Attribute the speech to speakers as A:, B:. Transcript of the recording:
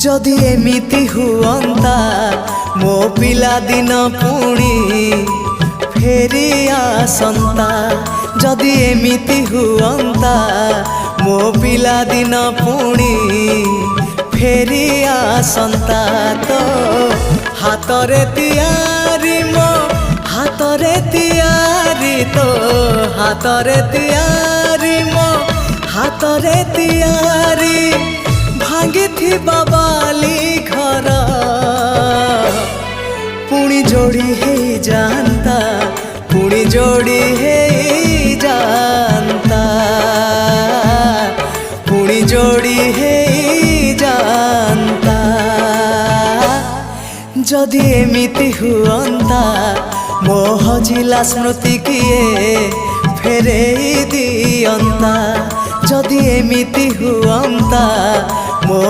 A: जदि एमिति हुअंता मो पिला दिन पुणी फेरी आसंता। जदि एमिति हुअंता मो पिला दिन पुणी फेरी आसंता। तो हातरे तियारी मो हातरे तियारी तो हातरे तियारी मो हातरे तियारी भांगी थी बाबाली घर पुणी जोड़ी है जानता पुणी जोड़ी है जानता पुणी जोड़ी है जानता। जदि एमिति हुअंता मो हजिला स्मृति किए फेरे दियंता। जदि एमिति हुअंता मो